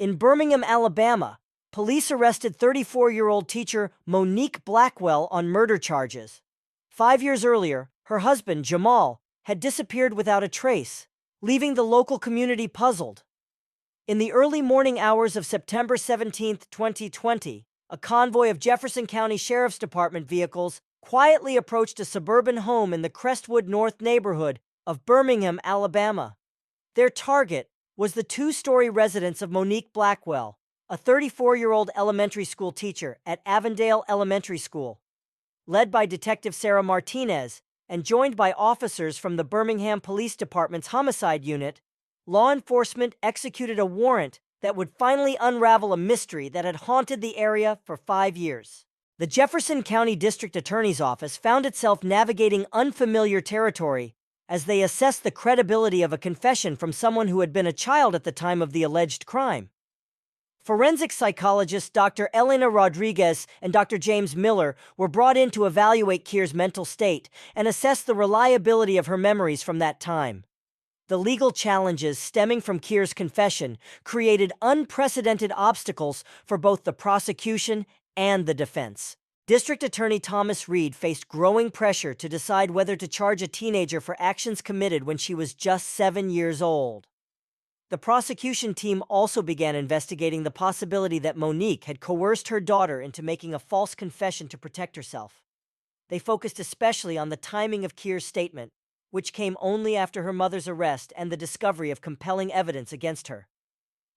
In Birmingham, Alabama, police arrested 34-year-old teacher Monique Blackwell on murder charges. 5 years earlier, her husband, Jamal, had disappeared without a trace, leaving the local community puzzled. In the early morning hours of September 17, 2020, a convoy of Jefferson County Sheriff's Department vehicles quietly approached a suburban home in the Crestwood North neighborhood of Birmingham, Alabama. Their target was the two-story residence of Monique Blackwell, a 34-year-old elementary school teacher at Avondale Elementary School. Led by Detective Sarah Martinez and joined by officers from the Birmingham Police Department's homicide unit, law enforcement executed a warrant that would finally unravel a mystery that had haunted the area for 5 years. The Jefferson County District Attorney's Office found itself navigating unfamiliar territory as they assessed the credibility of a confession from someone who had been a child at the time of the alleged crime. Forensic psychologists Dr. Elena Rodriguez and Dr. James Miller were brought in to evaluate Keir's mental state and assess the reliability of her memories from that time. The legal challenges stemming from Keir's confession created unprecedented obstacles for both the prosecution and the defense. District Attorney Thomas Reed faced growing pressure to decide whether to charge a teenager for actions committed when she was just 7 years old. The prosecution team also began investigating the possibility that Monique had coerced her daughter into making a false confession to protect herself. They focused especially on the timing of Keir's statement, which came only after her mother's arrest and the discovery of compelling evidence against her.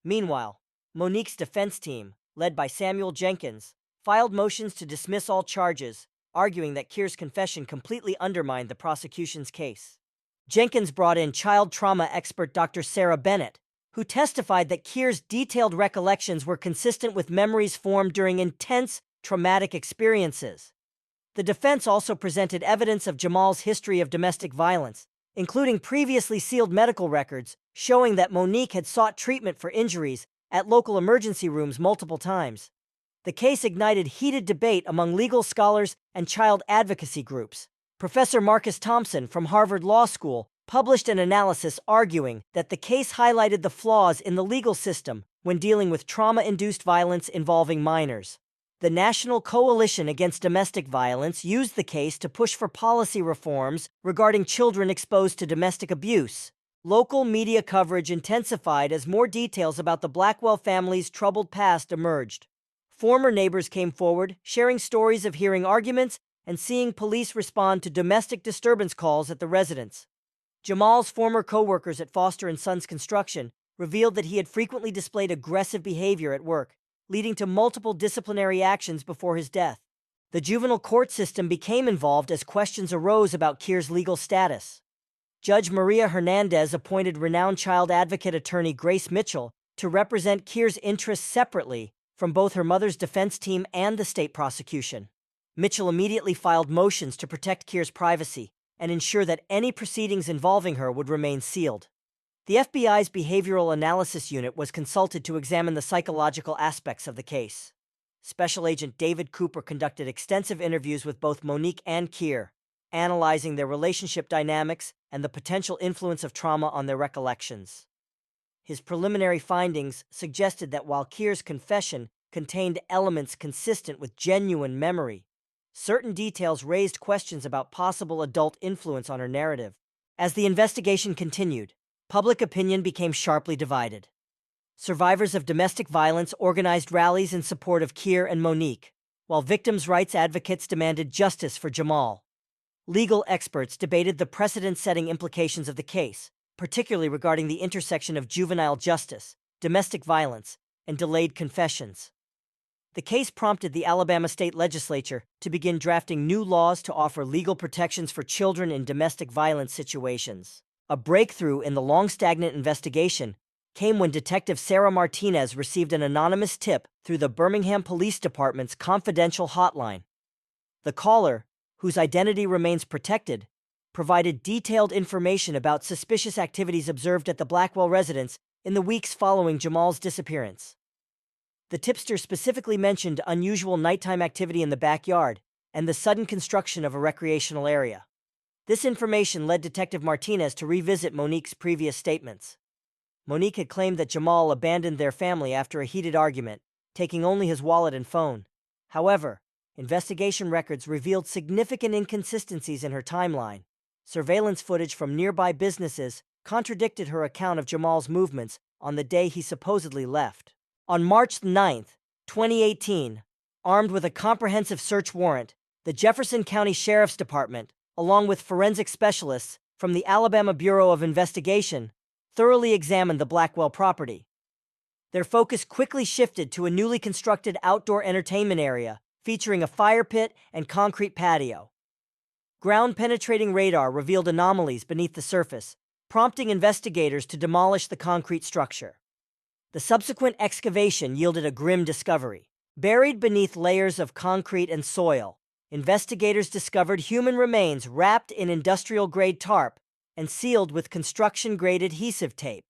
Meanwhile, Monique's defense team, led by Samuel Jenkins, filed motions to dismiss all charges, arguing that Keir's confession completely undermined the prosecution's case. Jenkins brought in child trauma expert Dr. Sarah Bennett, who testified that Keir's detailed recollections were consistent with memories formed during intense, traumatic experiences. The defense also presented evidence of Jamal's history of domestic violence, including previously sealed medical records showing that Monique had sought treatment for injuries at local emergency rooms multiple times. The case ignited heated debate among legal scholars and child advocacy groups. Professor Marcus Thompson from Harvard Law School published an analysis arguing that the case highlighted the flaws in the legal system when dealing with trauma-induced violence involving minors. The National Coalition Against Domestic Violence used the case to push for policy reforms regarding children exposed to domestic abuse. Local media coverage intensified as more details about the Blackwell family's troubled past emerged. Former neighbors came forward, sharing stories of hearing arguments and seeing police respond to domestic disturbance calls at the residence. Jamal's former co-workers at Foster & Sons Construction revealed that he had frequently displayed aggressive behavior at work, leading to multiple disciplinary actions before his death. The juvenile court system became involved as questions arose about Keir's legal status. Judge Maria Hernandez appointed renowned child advocate attorney Grace Mitchell to represent Keir's interests separately from both her mother's defense team and the state prosecution. Mitchell immediately filed motions to protect Keir's privacy and ensure that any proceedings involving her would remain sealed. The FBI's Behavioral Analysis Unit was consulted to examine the psychological aspects of the case. Special Agent David Cooper conducted extensive interviews with both Monique and Keir, analyzing their relationship dynamics and the potential influence of trauma on their recollections. His preliminary findings suggested that while Keir's confession contained elements consistent with genuine memory, certain details raised questions about possible adult influence on her narrative. As the investigation continued, public opinion became sharply divided. Survivors of domestic violence organized rallies in support of Keir and Monique, while victims' rights advocates demanded justice for Jamal. Legal experts debated the precedent-setting implications of the case, particularly regarding the intersection of juvenile justice, domestic violence, and delayed confessions. The case prompted the Alabama state legislature to begin drafting new laws to offer legal protections for children in domestic violence situations. A breakthrough in the long-stagnant investigation came when Detective Sarah Martinez received an anonymous tip through the Birmingham Police Department's confidential hotline. The caller, whose identity remains protected, provided detailed information about suspicious activities observed at the Blackwell residence in the weeks following Jamal's disappearance. The tipster specifically mentioned unusual nighttime activity in the backyard and the sudden construction of a recreational area. This information led Detective Martinez to revisit Monique's previous statements. Monique had claimed that Jamal abandoned their family after a heated argument, taking only his wallet and phone. However, investigation records revealed significant inconsistencies in her timeline. Surveillance footage from nearby businesses contradicted her account of Jamal's movements on the day he supposedly left. On March 9, 2018, armed with a comprehensive search warrant, the Jefferson County Sheriff's Department, along with forensic specialists from the Alabama Bureau of Investigation, thoroughly examined the Blackwell property. Their focus quickly shifted to a newly constructed outdoor entertainment area featuring a fire pit and concrete patio. Ground-penetrating radar revealed anomalies beneath the surface, prompting investigators to demolish the concrete structure. The subsequent excavation yielded a grim discovery. Buried beneath layers of concrete and soil, investigators discovered human remains wrapped in industrial-grade tarp and sealed with construction-grade adhesive tape.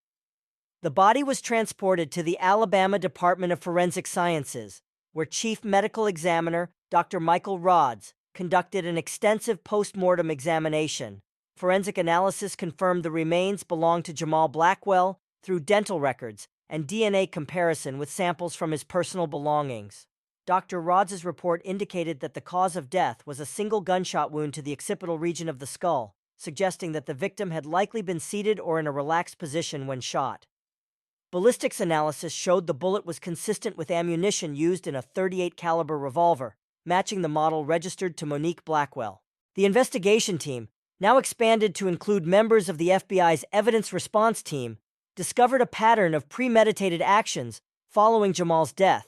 The body was transported to the Alabama Department of Forensic Sciences, where Chief Medical Examiner Dr. Michael Rods conducted an extensive post-mortem examination. Forensic analysis confirmed the remains belonged to Jamal Blackwell through dental records and DNA comparison with samples from his personal belongings. Dr. Rods' report indicated that the cause of death was a single gunshot wound to the occipital region of the skull, suggesting that the victim had likely been seated or in a relaxed position when shot. Ballistics analysis showed the bullet was consistent with ammunition used in a .38 caliber revolver, matching the model registered to Monique Blackwell. The investigation team, now expanded to include members of the FBI's evidence response team, discovered a pattern of premeditated actions following Jamal's death.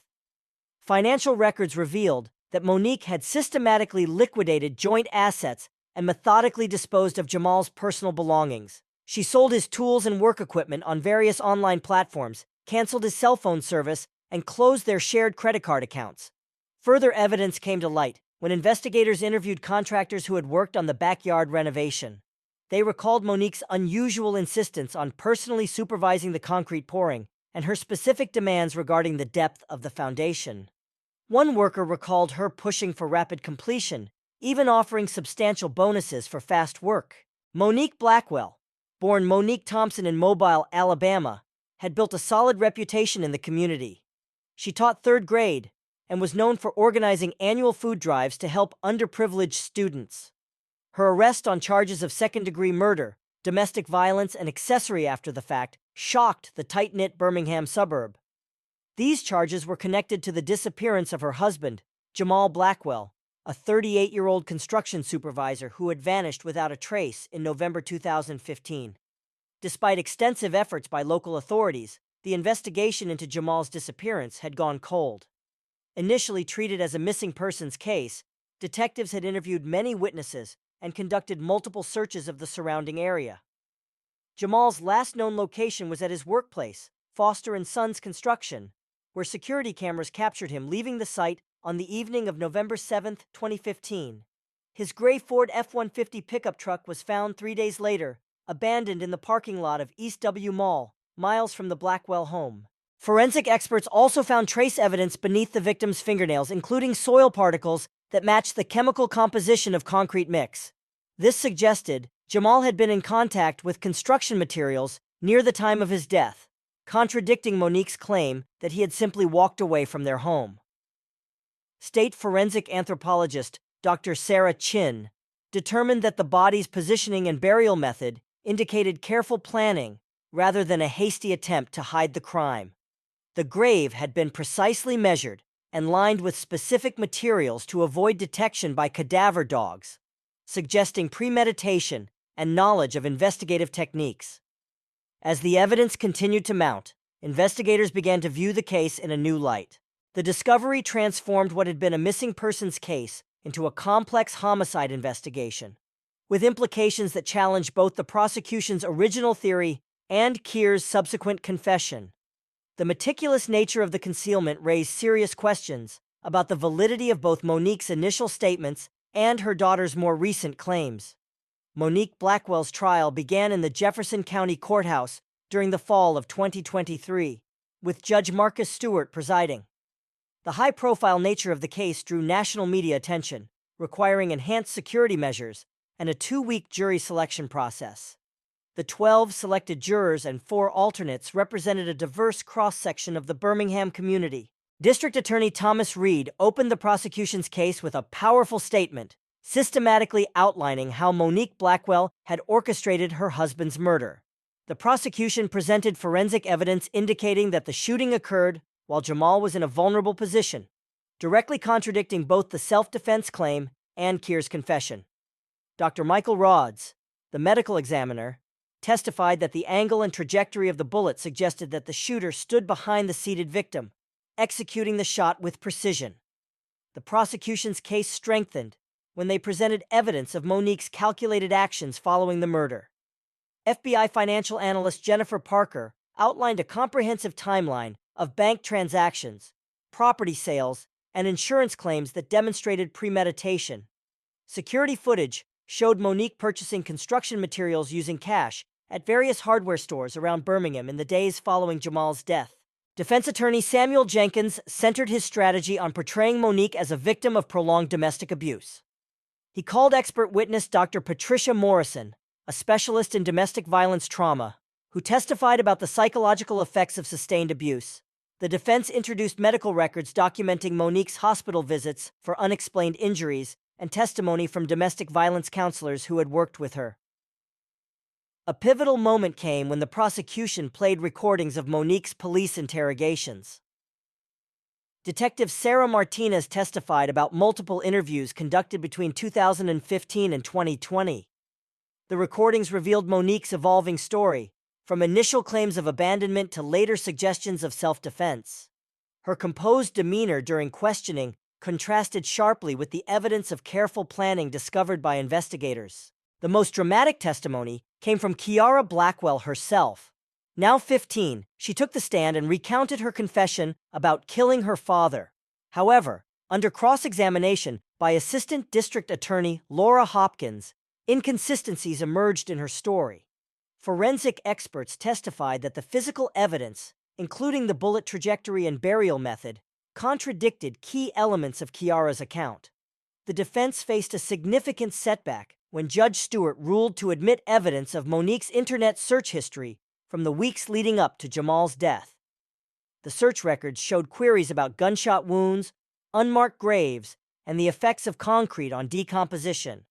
Financial records revealed that Monique had systematically liquidated joint assets and methodically disposed of Jamal's personal belongings. She sold his tools and work equipment on various online platforms, canceled his cell phone service, and closed their shared credit card accounts. Further evidence came to light when investigators interviewed contractors who had worked on the backyard renovation. They recalled Monique's unusual insistence on personally supervising the concrete pouring and her specific demands regarding the depth of the foundation. One worker recalled her pushing for rapid completion, even offering substantial bonuses for fast work. Monique Blackwell, born Monique Thompson in Mobile, Alabama, had built a solid reputation in the community. She taught third grade and was known for organizing annual food drives to help underprivileged students. Her arrest on charges of second-degree murder, domestic violence, and accessory after the fact shocked the tight-knit Birmingham suburb. These charges were connected to the disappearance of her husband, Jamal Blackwell, a 38-year-old construction supervisor who had vanished without a trace in November 2015. Despite extensive efforts by local authorities, the investigation into Jamal's disappearance had gone cold. Initially treated as a missing persons case, detectives had interviewed many witnesses and conducted multiple searches of the surrounding area. Jamal's last known location was at his workplace, Foster & Sons Construction, where security cameras captured him leaving the site on the evening of November 7, 2015. His gray Ford F-150 pickup truck was found 3 days later, abandoned in the parking lot of East W Mall, miles from the Blackwell home. Forensic experts also found trace evidence beneath the victim's fingernails, including soil particles that matched the chemical composition of concrete mix. This suggested Jamal had been in contact with construction materials near the time of his death, contradicting Monique's claim that he had simply walked away from their home. State forensic anthropologist Dr. Sarah Chin determined that the body's positioning and burial method indicated careful planning rather than a hasty attempt to hide the crime. The grave had been precisely measured and lined with specific materials to avoid detection by cadaver dogs, suggesting premeditation and knowledge of investigative techniques. As the evidence continued to mount, investigators began to view the case in a new light. The discovery transformed what had been a missing persons case into a complex homicide investigation, with implications that challenged both the prosecution's original theory and Keir's subsequent confession. The meticulous nature of the concealment raised serious questions about the validity of both Monique's initial statements and her daughter's more recent claims. Monique Blackwell's trial began in the Jefferson County Courthouse during the fall of 2023, with Judge Marcus Stewart presiding. The high-profile nature of the case drew national media attention, requiring enhanced security measures and a 2-week jury selection process. The 12 selected jurors and 4 alternates represented a diverse cross-section of the Birmingham community. District Attorney Thomas Reed opened the prosecution's case with a powerful statement, systematically outlining how Monique Blackwell had orchestrated her husband's murder. The prosecution presented forensic evidence indicating that the shooting occurred while Jamal was in a vulnerable position, directly contradicting both the self-defense claim and Keir's confession. Dr. Michael Rhodes, the medical examiner, testified that the angle and trajectory of the bullet suggested that the shooter stood behind the seated victim, executing the shot with precision. The prosecution's case strengthened when they presented evidence of Monique's calculated actions following the murder. FBI financial analyst Jennifer Parker outlined a comprehensive timeline of bank transactions, property sales, and insurance claims that demonstrated premeditation. Security footage showed Monique purchasing construction materials using cash at various hardware stores around Birmingham in the days following Jamal's death. Defense attorney Samuel Jenkins centered his strategy on portraying Monique as a victim of prolonged domestic abuse. He called expert witness Dr. Patricia Morrison, a specialist in domestic violence trauma, who testified about the psychological effects of sustained abuse. The defense introduced medical records documenting Monique's hospital visits for unexplained injuries and testimony from domestic violence counselors who had worked with her. A pivotal moment came when the prosecution played recordings of Monique's police interrogations. Detective Sarah Martinez testified about multiple interviews conducted between 2015 and 2020. The recordings revealed Monique's evolving story, from initial claims of abandonment to later suggestions of self-defense. Her composed demeanor during questioning contrasted sharply with the evidence of careful planning discovered by investigators. The most dramatic testimony came from Kiara Blackwell herself. Now 15, she took the stand and recounted her confession about killing her father. However, under cross-examination by Assistant District Attorney Laura Hopkins, inconsistencies emerged in her story. Forensic experts testified that the physical evidence, including the bullet trajectory and burial method, contradicted key elements of Kiara's account. The defense faced a significant setback when Judge Stewart ruled to admit evidence of Monique's internet search history from the weeks leading up to Jamal's death. The search records showed queries about gunshot wounds, unmarked graves, and the effects of concrete on decomposition.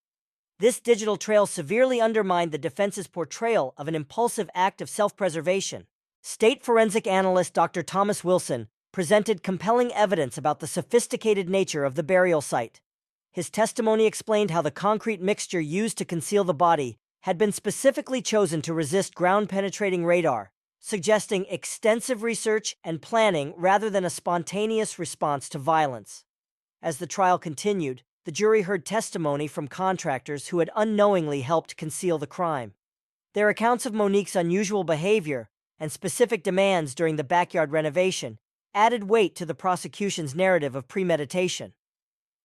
This digital trail severely undermined the defense's portrayal of an impulsive act of self-preservation. State forensic analyst Dr. Thomas Wilson presented compelling evidence about the sophisticated nature of the burial site. His testimony explained how the concrete mixture used to conceal the body had been specifically chosen to resist ground-penetrating radar, suggesting extensive research and planning rather than a spontaneous response to violence. As the trial continued, the jury heard testimony from contractors who had unknowingly helped conceal the crime. Their accounts of Monique's unusual behavior and specific demands during the backyard renovation added weight to the prosecution's narrative of premeditation.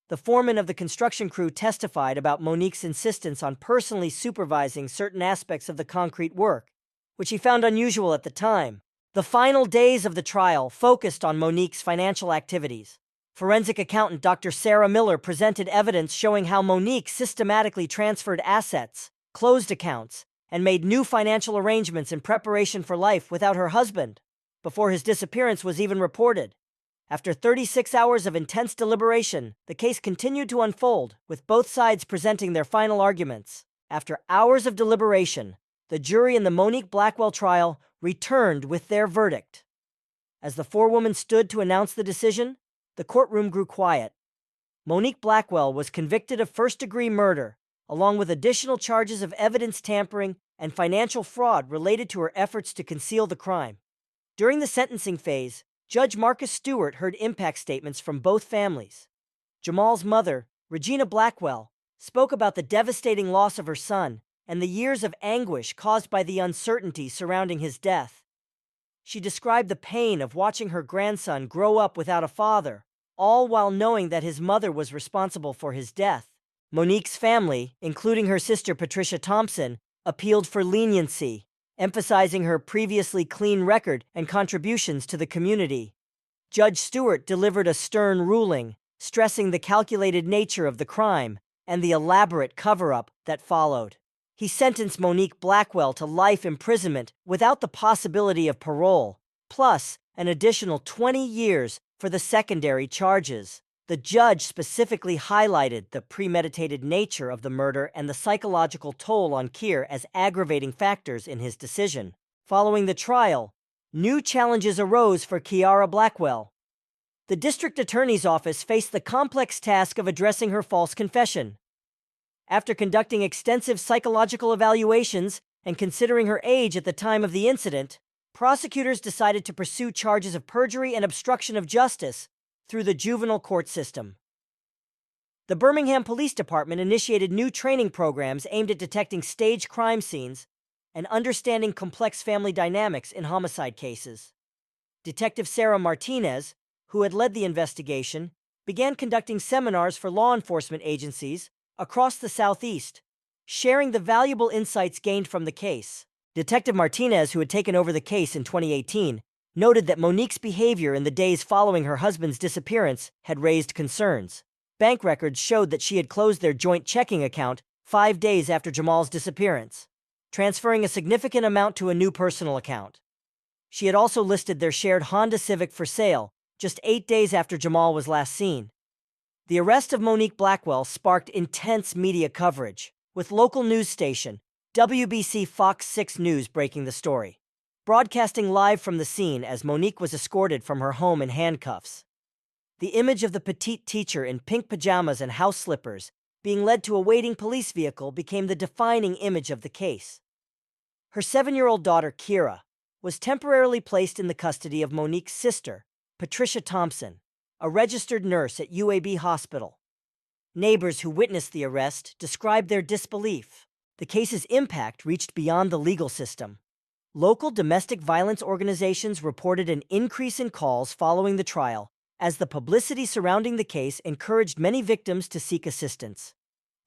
The foreman of the construction crew testified about Monique's insistence on personally supervising certain aspects of the concrete work, which he found unusual at the time. The final days of the trial focused on Monique's financial activities. Forensic accountant Dr. Sarah Miller presented evidence showing how Monique systematically transferred assets, closed accounts, and made new financial arrangements in preparation for life without her husband, before his disappearance was even reported. After 36 hours of intense deliberation, the case continued to unfold, with both sides presenting their final arguments. After hours of deliberation, the jury in the Monique Blackwell trial returned with their verdict. As the forewoman stood to announce the decision, the courtroom grew quiet. Monique Blackwell was convicted of first-degree murder, along with additional charges of evidence tampering and financial fraud related to her efforts to conceal the crime. During the sentencing phase, Judge Marcus Stewart heard impact statements from both families. Jamal's mother, Regina Blackwell, spoke about the devastating loss of her son and the years of anguish caused by the uncertainty surrounding his death. She described the pain of watching her grandson grow up without a father, all while knowing that his mother was responsible for his death. Monique's family, including her sister Patricia Thompson, appealed for leniency, emphasizing her previously clean record and contributions to the community. Judge Stewart delivered a stern ruling, stressing the calculated nature of the crime and the elaborate cover-up that followed. He sentenced Monique Blackwell to life imprisonment without the possibility of parole, plus an additional 20 years for the secondary charges. The judge specifically highlighted the premeditated nature of the murder and the psychological toll on Keir as aggravating factors in his decision. Following the trial, new challenges arose for Kiara Blackwell. The district attorney's office faced the complex task of addressing her false confession. After conducting extensive psychological evaluations and considering her age at the time of the incident, prosecutors decided to pursue charges of perjury and obstruction of justice through the juvenile court system. The Birmingham Police Department initiated new training programs aimed at detecting staged crime scenes and understanding complex family dynamics in homicide cases. Detective Sarah Martinez, who had led the investigation, began conducting seminars for law enforcement agencies across the Southeast, sharing the valuable insights gained from the case. Detective Martinez, who had taken over the case in 2018, noted that Monique's behavior in the days following her husband's disappearance had raised concerns. Bank records showed that she had closed their joint checking account 5 days after Jamal's disappearance, transferring a significant amount to a new personal account. She had also listed their shared Honda Civic for sale just 8 days after Jamal was last seen. The arrest of Monique Blackwell sparked intense media coverage, with local news station WBC Fox 6 News breaking the story, broadcasting live from the scene as Monique was escorted from her home in handcuffs. The image of the petite teacher in pink pajamas and house slippers being led to a waiting police vehicle became the defining image of the case. Her 7-year-old daughter, Kira, was temporarily placed in the custody of Monique's sister, Patricia Thompson, a registered nurse at UAB Hospital. Neighbors who witnessed the arrest described their disbelief. The case's impact reached beyond the legal system. Local domestic violence organizations reported an increase in calls following the trial, as the publicity surrounding the case encouraged many victims to seek assistance.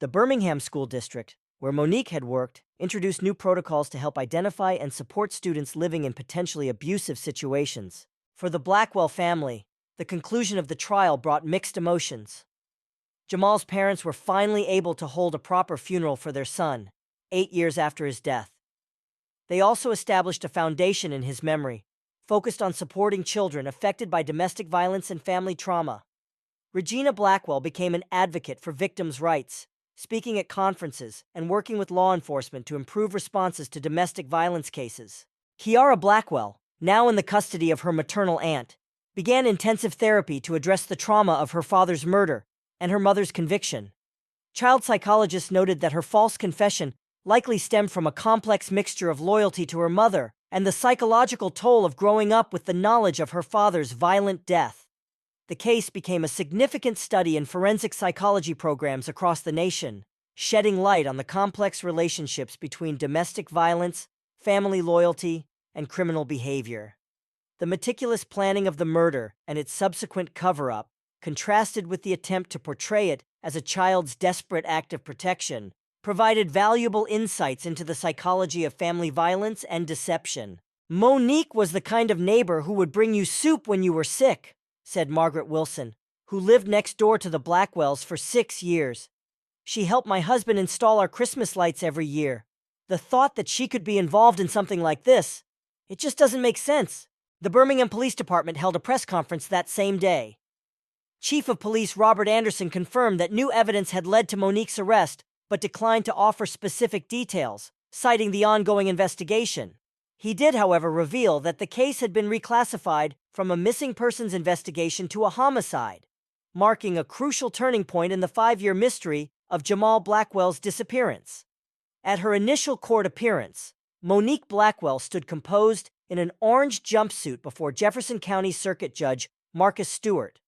The Birmingham School District, where Monique had worked, introduced new protocols to help identify and support students living in potentially abusive situations. For the Blackwell family, the conclusion of the trial brought mixed emotions. Jamal's parents were finally able to hold a proper funeral for their son, 8 years after his death. They also established a foundation in his memory, focused on supporting children affected by domestic violence and family trauma. Regina Blackwell became an advocate for victims' rights, speaking at conferences and working with law enforcement to improve responses to domestic violence cases. Kiara Blackwell, now in the custody of her maternal aunt, began intensive therapy to address the trauma of her father's murder and her mother's conviction. Child psychologists noted that her false confession likely stemmed from a complex mixture of loyalty to her mother and the psychological toll of growing up with the knowledge of her father's violent death. The case became a significant study in forensic psychology programs across the nation, shedding light on the complex relationships between domestic violence, family loyalty, and criminal behavior. The meticulous planning of the murder and its subsequent cover-up contrasted with the attempt to portray it as a child's desperate act of protection, provided valuable insights into the psychology of family violence and deception. Monique was the kind of neighbor who would bring you soup when you were sick, said Margaret Wilson, who lived next door to the Blackwells for 6 years. She helped my husband install our Christmas lights every year. The thought that she could be involved in something like this, it just doesn't make sense. The Birmingham Police Department held a press conference that same day. Chief of Police Robert Anderson confirmed that new evidence had led to Monique's arrest, but declined to offer specific details, citing the ongoing investigation. He did, however, reveal that the case had been reclassified from a missing persons investigation to a homicide, marking a crucial turning point in the 5-year mystery of Jamal Blackwell's disappearance. At her initial court appearance, Monique Blackwell stood composed in an orange jumpsuit before Jefferson County Circuit Judge Marcus Stewart.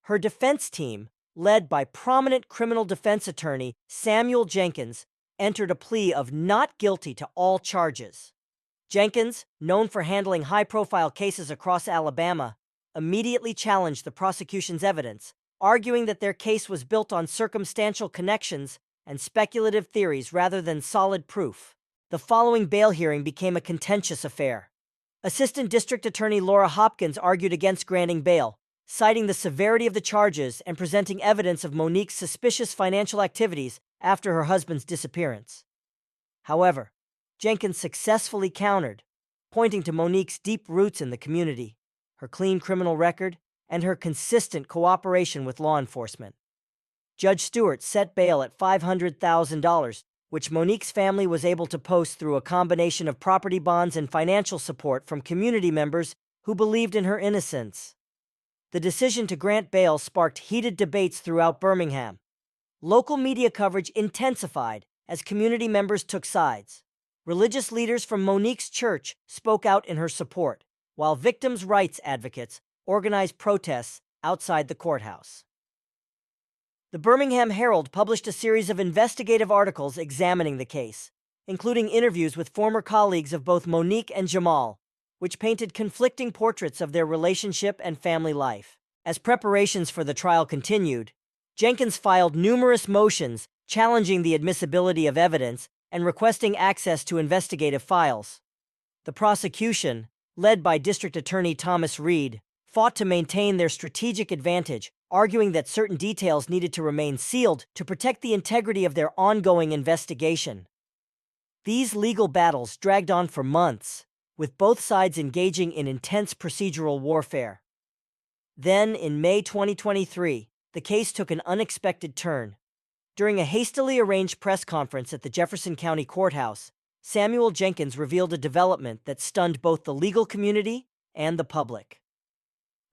Her defense team, led by prominent criminal defense attorney Samuel Jenkins, entered a plea of not guilty to all charges. Jenkins, known for handling high-profile cases across Alabama, immediately challenged the prosecution's evidence, arguing that their case was built on circumstantial connections and speculative theories rather than solid proof. The following bail hearing became a contentious affair. Assistant District Attorney Laura Hopkins argued against granting bail, citing the severity of the charges and presenting evidence of Monique's suspicious financial activities after her husband's disappearance. However, Jenkins successfully countered, pointing to Monique's deep roots in the community, her clean criminal record, and her consistent cooperation with law enforcement. Judge Stewart set bail at $500,000, which Monique's family was able to post through a combination of property bonds and financial support from community members who believed in her innocence. The decision to grant bail sparked heated debates throughout Birmingham. Local media coverage intensified as community members took sides. Religious leaders from Monique's church spoke out in her support, while victims' rights advocates organized protests outside the courthouse. The Birmingham Herald published a series of investigative articles examining the case, including interviews with former colleagues of both Monique and Jamal, which painted conflicting portraits of their relationship and family life. As preparations for the trial continued, Jenkins filed numerous motions challenging the admissibility of evidence and requesting access to investigative files. The prosecution, led by District Attorney Thomas Reed, fought to maintain their strategic advantage, arguing that certain details needed to remain sealed to protect the integrity of their ongoing investigation. These legal battles dragged on for months, with both sides engaging in intense procedural warfare. Then, in May 2023, the case took an unexpected turn. During a hastily arranged press conference at the Jefferson County Courthouse, Samuel Jenkins revealed a development that stunned both the legal community and the public.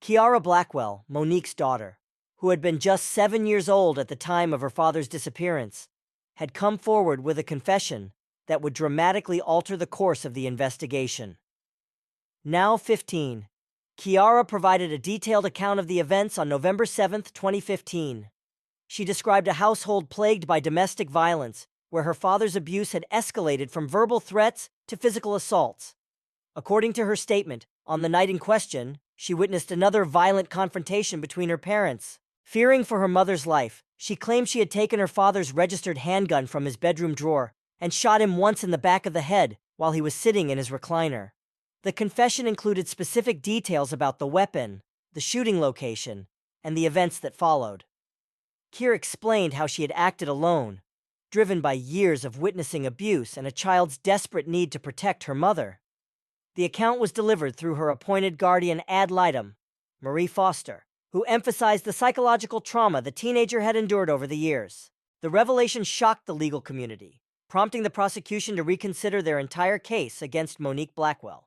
Kiara Blackwell, Monique's daughter, who had been just 7 years old at the time of her father's disappearance, had come forward with a confession that would dramatically alter the course of the investigation. Now 15, Kiara provided a detailed account of the events on November 7, 2015. She described a household plagued by domestic violence, where her father's abuse had escalated from verbal threats to physical assaults. According to her statement, on the night in question, she witnessed another violent confrontation between her parents. Fearing for her mother's life, she claimed she had taken her father's registered handgun from his bedroom drawer and shot him once in the back of the head while he was sitting in his recliner. The confession included specific details about the weapon, the shooting location, and the events that followed. Kier explained how she had acted alone, driven by years of witnessing abuse and a child's desperate need to protect her mother. The account was delivered through her appointed guardian ad litem, Marie Foster, who emphasized the psychological trauma the teenager had endured over the years. The revelation shocked the legal community, prompting the prosecution to reconsider their entire case against Monique Blackwell.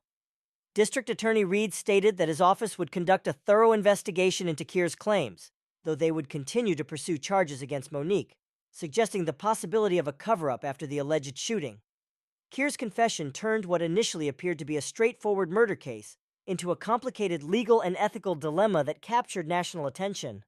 District Attorney Reed stated that his office would conduct a thorough investigation into Kier's claims, though they would continue to pursue charges against Monique, suggesting the possibility of a cover-up after the alleged shooting. Kier's confession turned what initially appeared to be a straightforward murder case into a complicated legal and ethical dilemma that captured national attention.